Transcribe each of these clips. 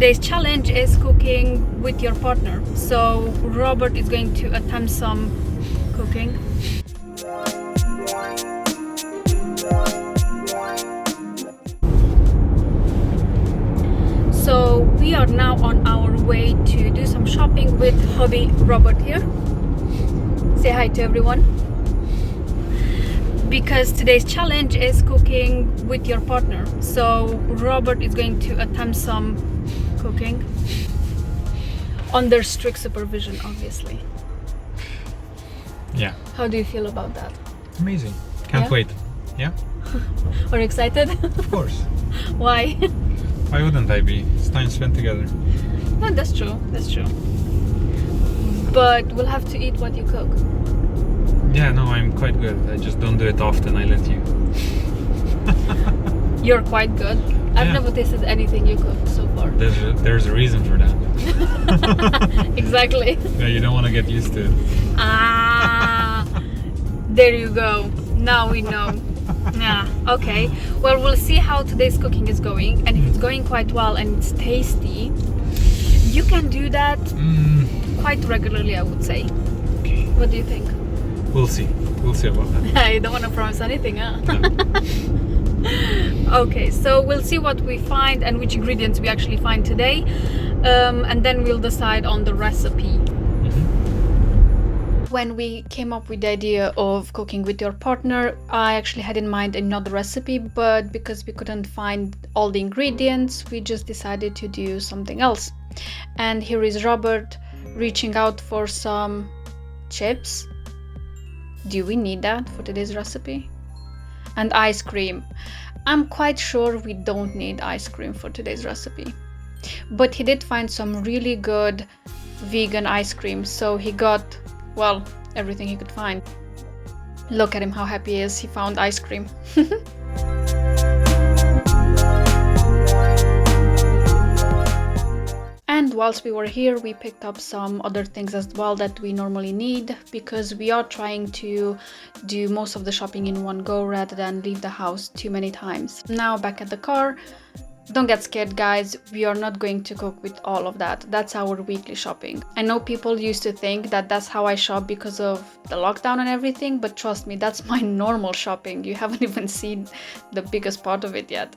Today's challenge is cooking with your partner. So Robert is going to attempt some cooking. So we are now on our way to do some shopping with hubby Robert here. Say hi to everyone. Because today's challenge is cooking with your partner. So Robert is going to attempt some cooking under strict supervision, obviously. Yeah. How do you feel about that? Amazing. Can't wait. Yeah? Are you excited? Of course. Why? Why wouldn't I be? It's time spent together. Yeah, that's true. That's true. But we'll have to eat what you cook. Yeah, no, I'm quite good. I just don't do it often. I let you. You're quite good. I've Yeah. never tasted anything you cooked so far. There's a reason for that. Exactly. Yeah, you don't want to get used to it. Ah, there you go. Now we know. Yeah, okay. Well, we'll see how today's cooking is going, and if it's going quite well and it's tasty, you can do that quite regularly, I would say. Okay. What do you think? We'll see. We'll see about that. I don't want to promise anything, huh? No. Okay, so we'll see what we find and which ingredients we actually find today, and then we'll decide on the recipe. When we came up with the idea of cooking with your partner, I actually had in mind another recipe, but because we couldn't find all the ingredients, we just decided to do something else. And here is Robert reaching out for some chips. Do we need that for today's recipe? And ice cream. I'm quite sure we don't need ice cream for today's recipe. But he did find some really good vegan ice cream, so he got, well, everything he could find. Look at him, how happy he is. He found ice cream. And whilst we were here, we picked up some other things as well that we normally need, because we are trying to do most of the shopping in one go rather than leave the house too many times. Now back at the car. Don't get scared, guys, we are not going to cook with all of that. That's our weekly shopping. I know people used to think that that's how I shop because of the lockdown and everything, but trust me, that's my normal shopping. You haven't even seen the biggest part of it yet.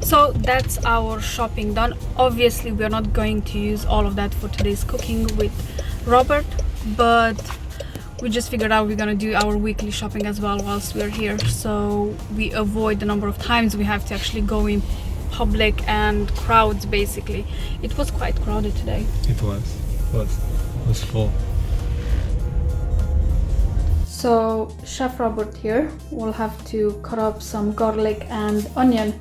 So that's our shopping done. Obviously, we're not going to use all of that for today's cooking with Robert, but we just figured out we're gonna do our weekly shopping as well whilst we're here, so we avoid the number of times we have to actually go in public and crowds. Basically, it was quite crowded today. It was full. So Chef Robert here will have to cut up some garlic and onion,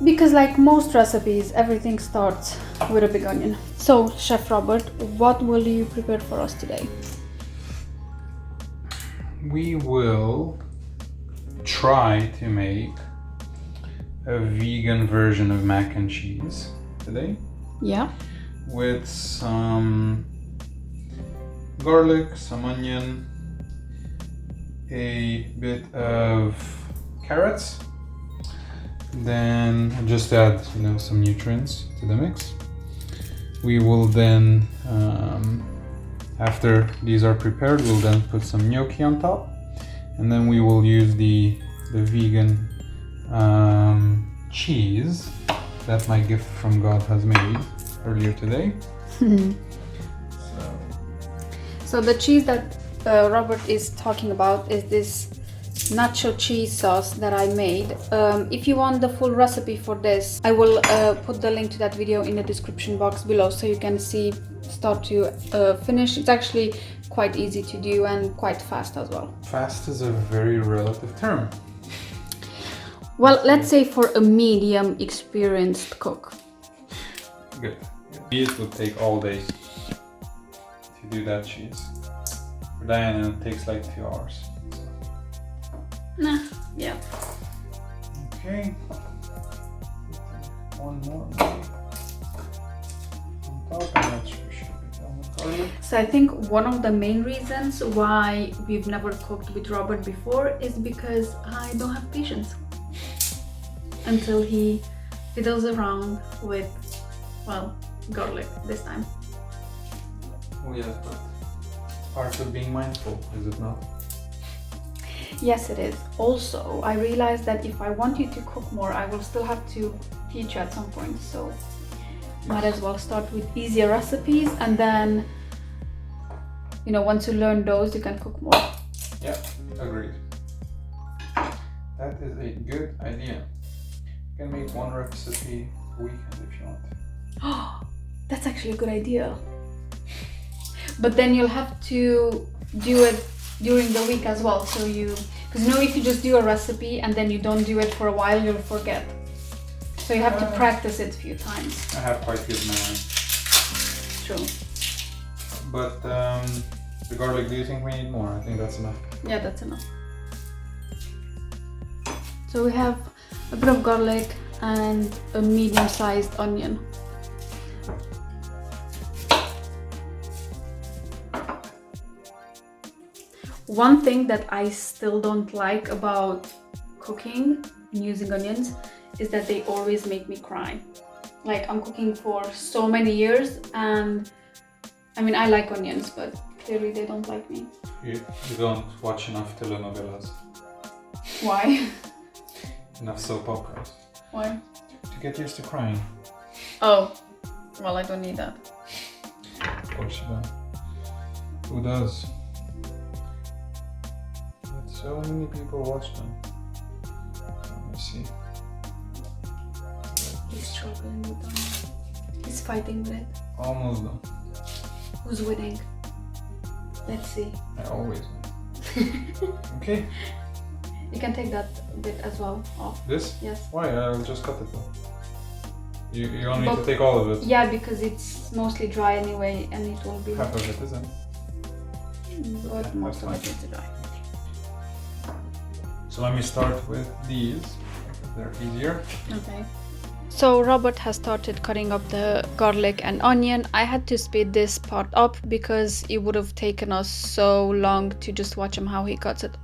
because like most recipes, everything starts with a big onion. So Chef Robert, what will you prepare for us today? We will try to make a vegan version of mac and cheese today. Yeah. With some garlic, some onion, a bit of carrots. Then just add, some nutrients to the mix. We will then, after these are prepared, we'll then put some gnocchi on top, and then we will use the vegan cheese that my gift from God has made earlier today. So the cheese that Robert is talking about is this nacho cheese sauce that I made. If you want the full recipe for this, I will put the link to that video in the description box below, so you can see start to finish. It's actually quite easy to do and quite fast as well. Fast is a very relative term. Well, let's say for a medium experienced cook. Good. It would take all day to do that cheese. For Diana, it takes like 2 hours. Nah, yeah. Okay. One more maybe on top, and that should be done with onion? So I think one of the main reasons why we've never cooked with Robert before is because I don't have patience until he fiddles around with, well, garlic this time. Oh yes, but part of being mindful, is it not? Yes, it is. Also, I realized that if I want you to cook more, I will still have to teach you at some point. So might as well start with easier recipes, and then, you know, once you learn those, you can cook more. Yeah, agreed. That is a good idea. You can make one recipe a weekend if you want. Oh, that's actually a good idea. But then you'll have to do it during the week as well. So because you know, if you just do a recipe and then you don't do it for a while, you'll forget. So you have to practice it a few times. I have quite good memory. True. But the garlic, do you think we need more? I think that's enough. Yeah, that's enough. So we have a bit of garlic and a medium-sized onion. One thing that I still don't like about cooking and using onions is that they always make me cry. Like, I'm cooking for so many years, and I mean, I like onions, but clearly they don't like me. You don't watch enough telenovelas. Why? Enough soap operas. Why? To get used to crying. Oh, well, I don't need that. Of course you don't. Who does? But so many people watch them. Let me see. He's struggling with onion. He's fighting with it. Almost done. Who's winning? Let's see. I always win. Okay. You can take that bit as well off. This? Yes. Why? I'll just cut it though. You only need But- to take all of it. Yeah, because it's mostly dry anyway, and it will be. Half of it isn't. But Yeah, most of that's it is dry. So let me start with these. They're easier. Okay. So Robert has started cutting up the garlic and onion. I had to speed this part up because it would have taken us so long to just watch him how he cuts it.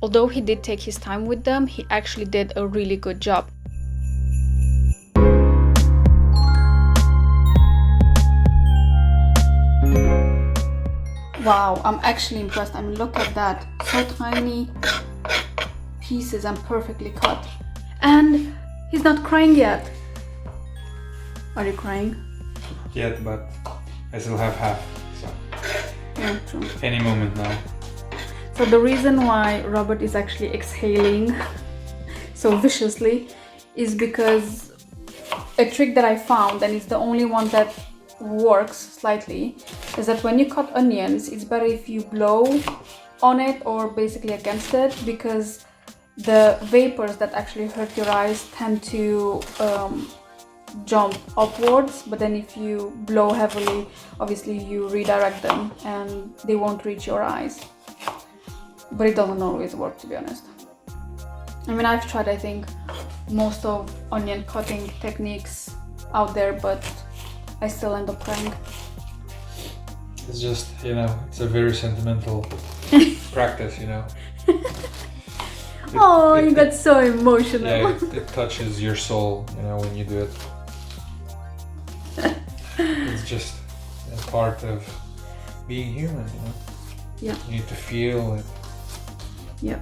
Although he did take his time with them, he actually did a really good job. Wow, I'm actually impressed. I mean, look at that. So tiny pieces and perfectly cut. And he's not crying yet. Are you crying? Yet, but I still have half. So Yeah, true. any moment now. So the reason why Robert is actually exhaling so viciously is because a trick that I found, and it's the only one that works slightly, is that when you cut onions, it's better if you blow on it or basically against it, because the vapors that actually hurt your eyes tend to jump upwards, but then if you blow heavily, obviously you redirect them and they won't reach your eyes. But it doesn't always work, to be honest. I mean, I've tried, I think, most of onion cutting techniques out there, but I still end up crying. It's just, you know, it's a very sentimental practice, you know. You got so emotional. Yeah, it touches your soul, you know, when you do it. It's just a part of being human, you know. Yeah. You need to feel it. Yeah.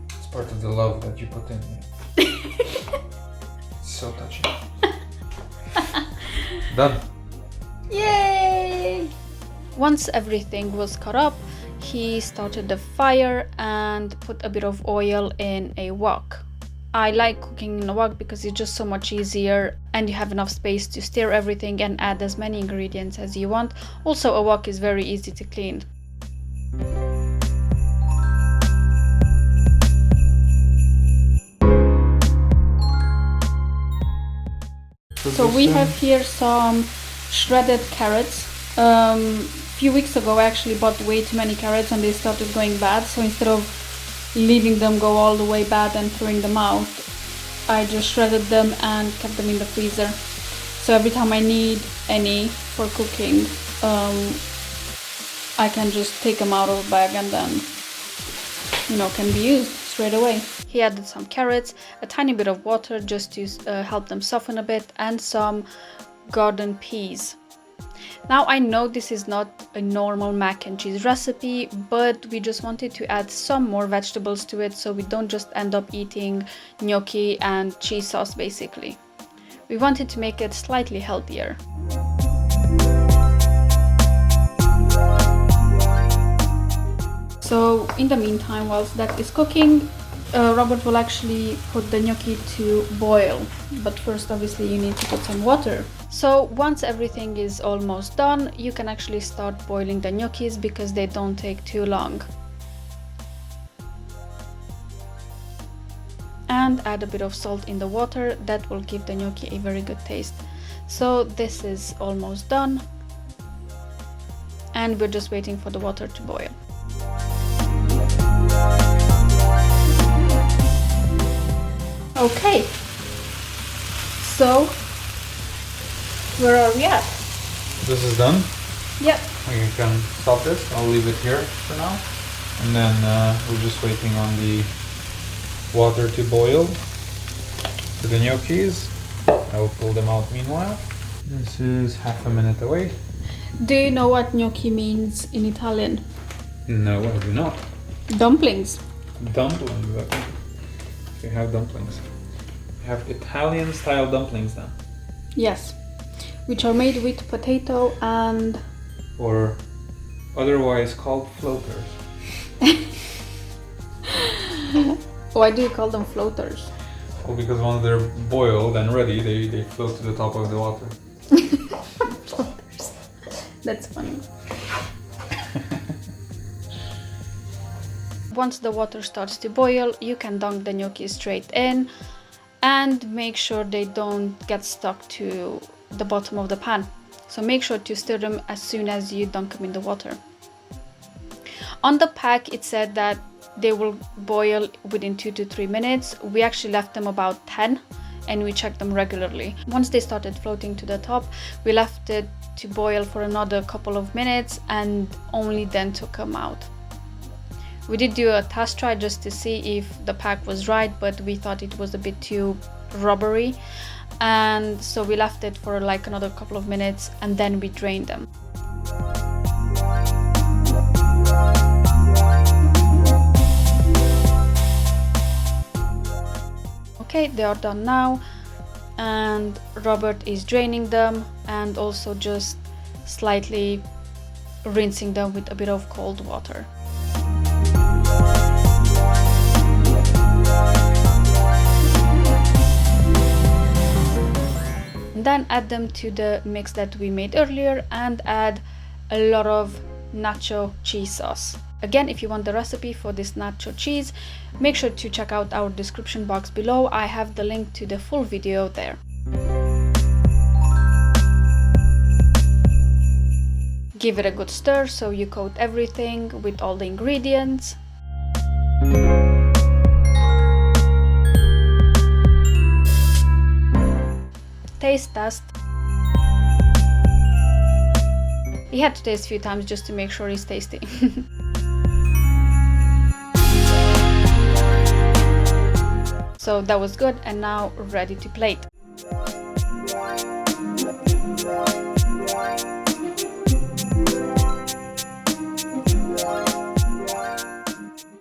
It's part of the love that you put in. You know. It's so touching. Done. Yay! Once everything was cut up, he started the fire and put a bit of oil in a wok. I like cooking in a wok because it's just so much easier and you have enough space to stir everything and add as many ingredients as you want. Also, a wok is very easy to clean. So we have here some shredded carrots. A few weeks ago I actually bought way too many carrots and they started going bad. So instead of leaving them go all the way bad and throwing them out. I just shredded them and kept them in the freezer. So every time I need any for cooking, I can just take them out of the bag and then, can be used straight away. He added some carrots, a tiny bit of water just to help them soften a bit, and some garden peas. Now I know this is not a normal mac and cheese recipe, but we just wanted to add some more vegetables to it so we don't just end up eating gnocchi and cheese sauce basically. We wanted to make it slightly healthier. So in the meantime, whilst that is cooking, Robert will actually put the gnocchi to boil, but first obviously you need to put some water. So once everything is almost done, you can actually start boiling the gnocchis because they don't take too long. And add a bit of salt in the water, that will give the gnocchi a very good taste. So this is almost done and we're just waiting for the water to boil. Okay, so where are we at? This is done. Yep. We can stop this. I'll leave it here for now. And then we're just waiting on the water to boil for the gnocchis. I will pull them out meanwhile. This is half a minute away. Do you know what gnocchi means in Italian? No, I do not. Dumplings. Dumplings, okay. We have dumplings. We have Italian style dumplings then. Yes, which are made with potato and... Or otherwise called floaters. Why do you call them floaters? Well, because once they're boiled and ready, they float to the top of the water. Floaters. That's funny. Once the water starts to boil, you can dunk the gnocchi straight in and make sure they don't get stuck to the bottom of the pan. So make sure to stir them as soon as you dunk them in the water. On the pack it said that they will boil within 2 to 3 minutes. We actually left them about 10 and we checked them regularly. Once they started floating to the top, we left it to boil for another couple of minutes and only then took them out. We did do a test try just to see if the pack was right, but we thought it was a bit too rubbery, and so we left it for like another couple of minutes and then we drained them. Okay, they are done now and Robert is draining them and also just slightly rinsing them with a bit of cold water. Then add them to the mix that we made earlier and add a lot of nacho cheese sauce. Again, if you want the recipe for this nacho cheese, make sure to check out our description box below. I have the link to the full video there. Give it a good stir so you coat everything with all the ingredients. Taste test. He had to taste a few times just to make sure it's tasty. So that was good and now ready to plate.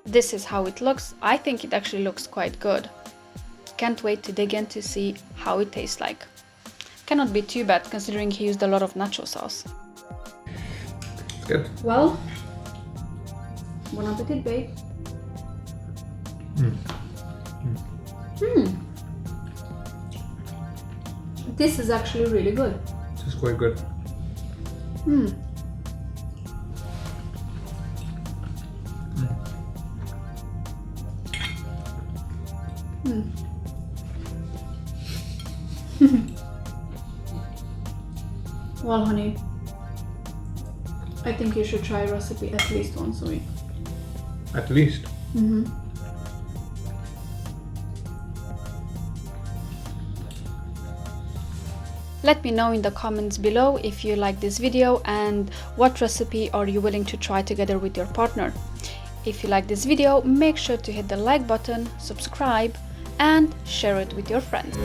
This is how it looks. I think it actually looks quite good. Can't wait to dig in to see how it tastes like. Cannot be too bad considering he used a lot of nacho sauce. It's good. Well, bon appetit, babe. This is actually really good. This is quite good. Well, honey, I think you should try a recipe at least once a week. At least. Let me know in the comments below if you like this video and what recipe are you willing to try together with your partner. If you like this video, make sure to hit the like button, subscribe, and share it with your friends.